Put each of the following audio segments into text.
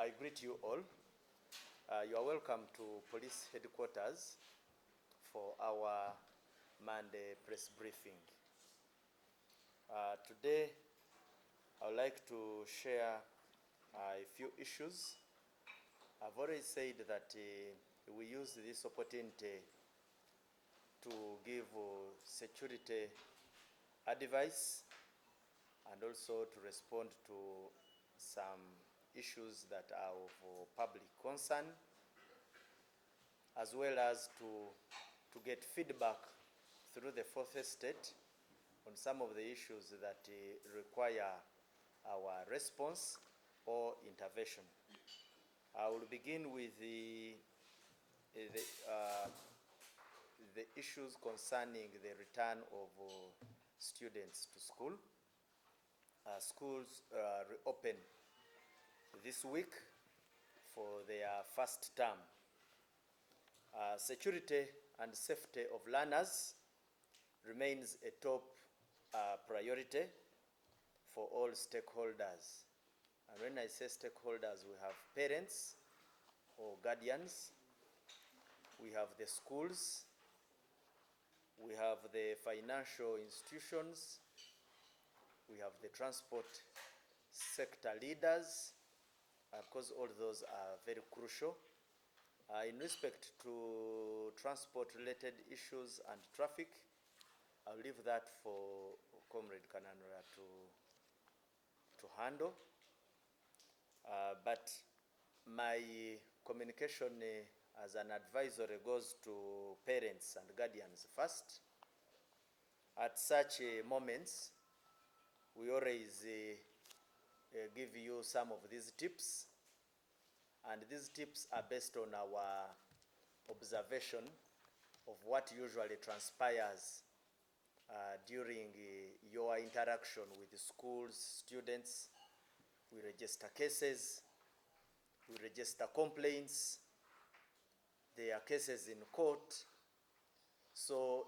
I greet you all. You are welcome to police headquarters for our Monday press briefing. Today, I would like to share a few issues. I've already said that we use this opportunity to give security advice and also to respond to some issues that are of public concern, as well as to get feedback through the fourth estate on some of the issues that require our response or intervention. I will begin with the issues concerning the return of students to school. Schools reopen this week for their first term. Security and safety of learners remains a top priority for all stakeholders. And when I say stakeholders, we have parents or guardians, we have the schools, we have the financial institutions, we have the transport sector leaders, because all those are very crucial. In respect to transport-related issues and traffic, I'll leave that for Comrade Kananura to handle. But my communication as an advisory goes to parents and guardians first. At such moments, we always give you some of these tips, and these tips are based on our observation of what usually transpires during your interaction with the schools, students. We register cases, we register complaints, there are cases in court. So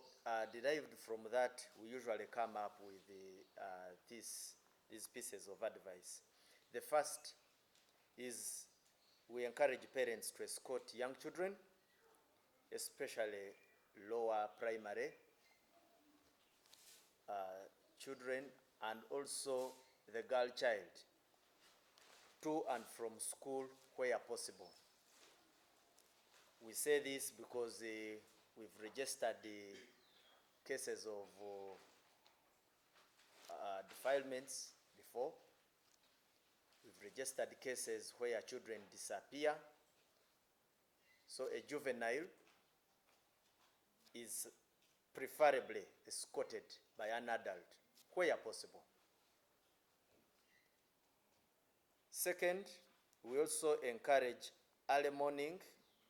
derived from that, we usually come up with these pieces of advice. The first is we encourage parents to escort young children, especially lower primary children, and also the girl child, to and from school where possible. We say this because we've registered the cases of defilements before. We've registered cases where children disappear. So a juvenile is preferably escorted by an adult where possible. Second, we also encourage early morning.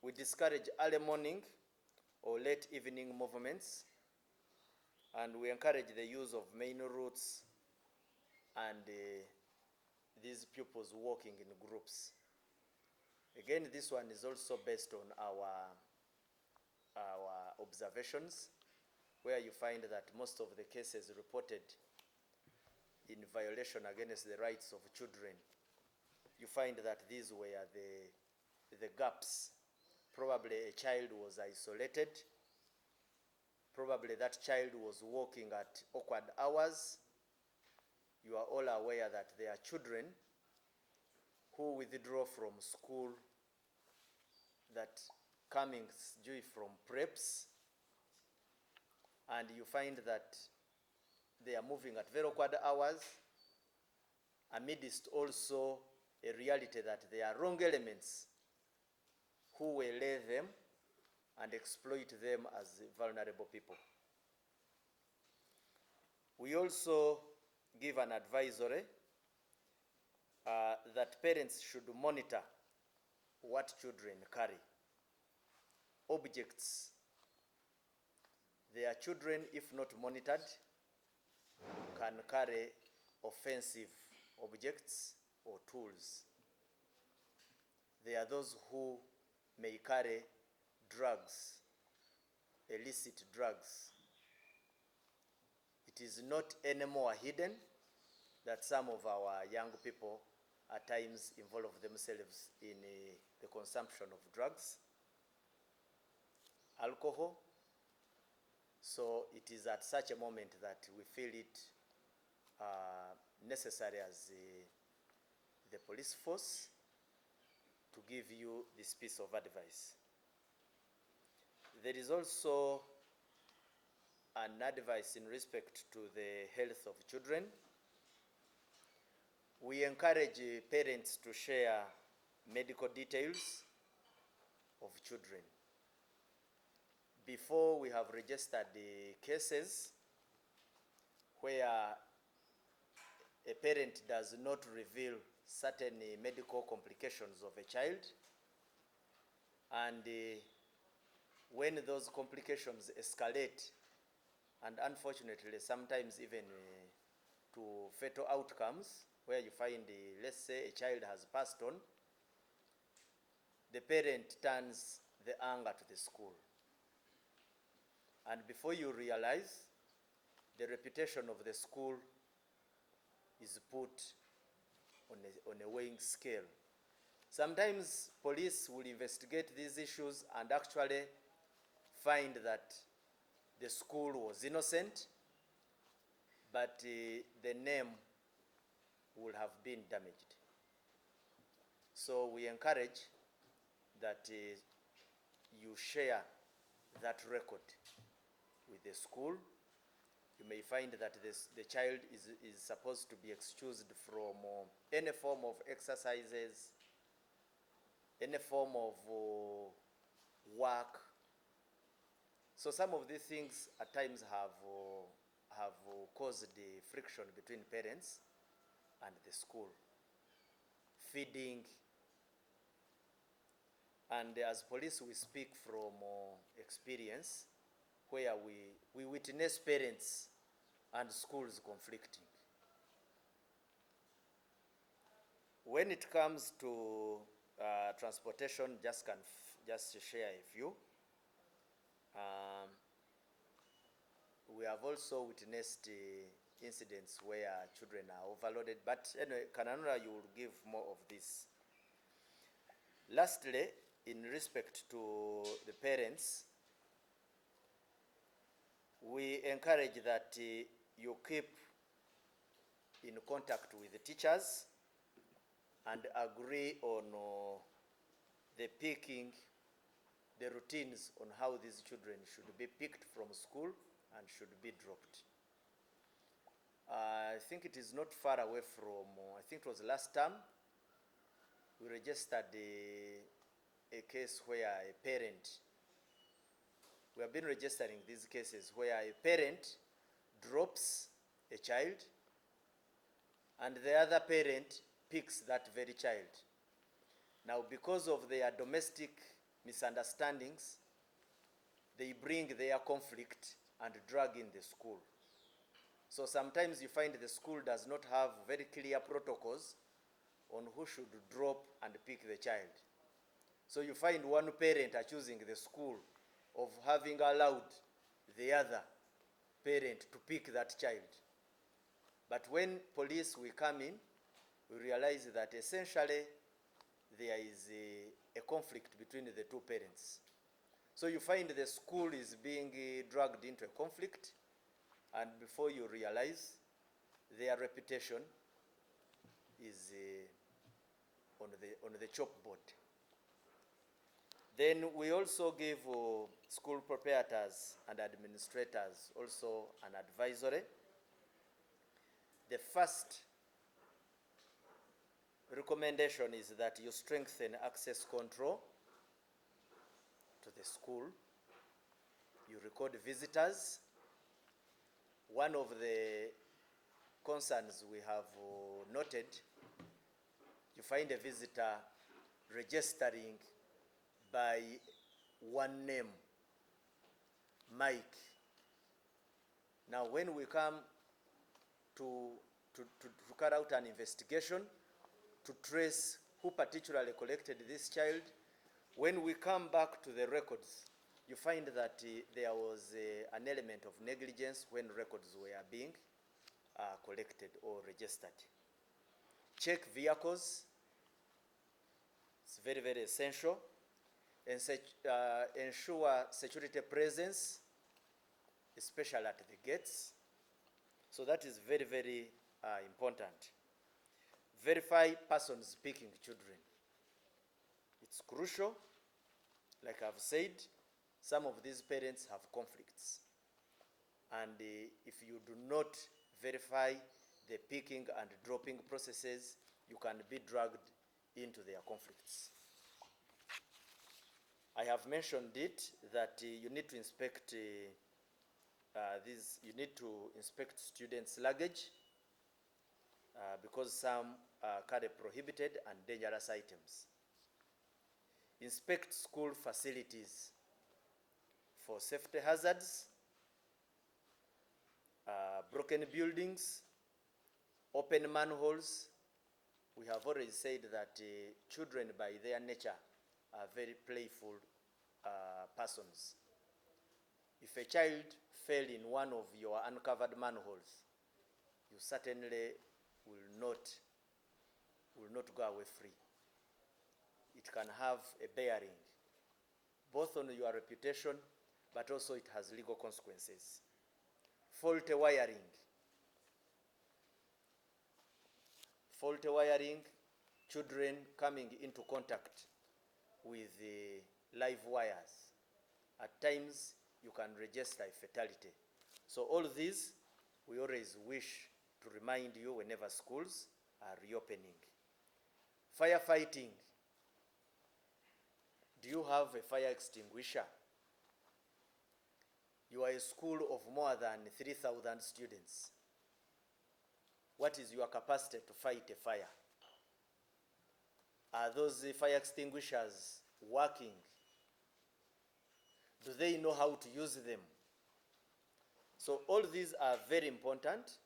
We discourage early morning or late evening movements, and we encourage the use of main routes and these pupils walking in groups. Again, this one is also based on our observations, where you find that most of the cases reported in violation against the rights of children, you find that these were the gaps. Probably a child was isolated. Probably that child was walking at awkward hours. You are all aware that there are children who withdraw from school, that coming due from preps, and you find that they are moving at very awkward hours, amidst also a reality that there are wrong elements who will lay them and exploit them as vulnerable people. We also give an advisory that parents should monitor what children carry. Objects. Their children, if not monitored, can carry offensive objects or tools. There are those who may carry drugs, illicit drugs. It is not anymore hidden that some of our young people at times involve themselves in the consumption of drugs, alcohol. So it is at such a moment that we feel it necessary as the police force to give you this piece of advice. There is also an advice in respect to the health of children. We encourage parents to share medical details of children. Before, we have registered the cases where a parent does not reveal certain medical complications of a child, and when those complications escalate, and unfortunately sometimes even to fatal outcomes, where you find, let's say, a child has passed on, the parent turns the anger to the school. And before you realize, the reputation of the school is put on a weighing scale. Sometimes police will investigate these issues and actually find that the school was innocent, but the name will have been damaged. So we encourage that you share that record with the school. You may find that the child is supposed to be excused from any form of exercises, any form of work. So some of these things at times have caused the friction between parents and the school. Feeding. And as police, we speak from experience, where we witness parents and schools conflicting. When it comes to transportation, just share a few. We have also witnessed incidents where children are overloaded, but anyway, Kananura, you will give more of this. Lastly, in respect to the parents, we encourage that you keep in contact with the teachers and agree on the routines on how these children should be picked from school and should be dropped. I think it is not far away from, I think it was last term, we registered a case where a parent, we have been registering these cases where a parent drops a child and the other parent picks that very child. Now, because of their domestic misunderstandings, they bring their conflict and drag in the school. So sometimes you find the school does not have very clear protocols on who should drop and pick the child. So you find one parent accusing the school of having allowed the other parent to pick that child. But when police will come in, we realize that essentially there is a conflict between the two parents. So you find the school is being dragged into a conflict, and before you realize, their reputation is on the chalkboard. Then we also give school proprietors and administrators also an advisory. The first recommendation is that you strengthen access control to the school. You record visitors. One of the concerns we have noted, you find a visitor registering by one name, Mike. Now, when we come to carry out an investigation to trace who particularly collected this child, when we come back to the records, you find that there was an element of negligence when records were being collected or registered. check vehicles. It's very, very essential. And ensure security presence, especially at the gates. So that is very, very important. Verify persons picking children. It's crucial. Like I've said, some of these parents have conflicts. And if you do not verify the picking and dropping processes, you can be dragged into their conflicts. I have mentioned it that you need to inspect you need to inspect students' luggage because some carry prohibited and dangerous items. Inspect school facilities for safety hazards, broken buildings, open manholes. We have already said that children by their nature are very playful persons. If a child fell in one of your uncovered manholes, you certainly will not go away free. It can have a bearing both on your reputation, but also it has legal consequences. Faulty wiring. Faulty wiring, children coming into contact with the live wires. At times, you can register a fatality. So all these, we always wish to remind you whenever schools are reopening. Firefighting. Do you have a fire extinguisher? You are a school of more than 3,000 students. What is your capacity to fight a fire? Are those fire extinguishers working? Do they know how to use them? So all these are very important,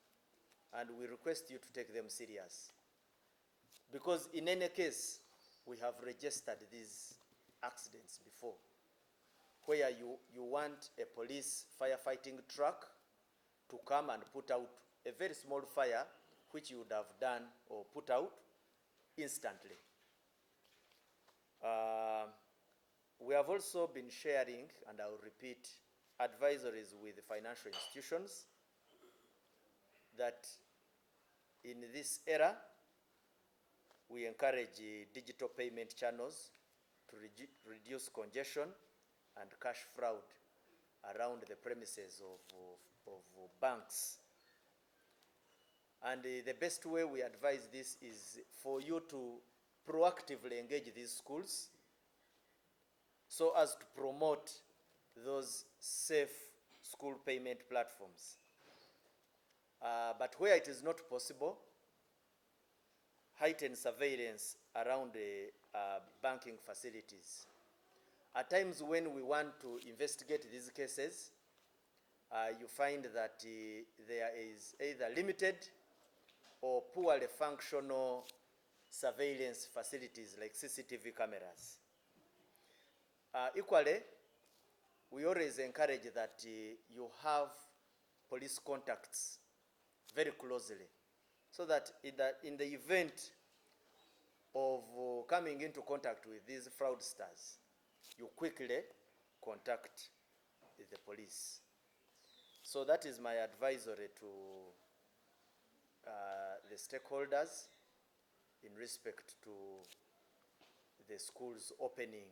and we request you to take them serious. Because in any case, we have registered these accidents before, where you want a police firefighting truck to come and put out a very small fire, which you would have done or put out instantly. We have also been sharing, and I will repeat, advisories with financial institutions that in this era, we encourage digital payment channels to reduce congestion and cash fraud around the premises of banks. And the best way we advise this is for you to proactively engage these schools so as to promote those safe school payment platforms. But where it is not possible, heightened surveillance around the banking facilities. At times when we want to investigate these cases, you find that there is either limited or poorly functional surveillance facilities like CCTV cameras. Equally, we always encourage that you have police contacts very closely, so that in the event of coming into contact with these fraudsters, you quickly contact the police. So that is my advisory to the stakeholders in respect to the schools opening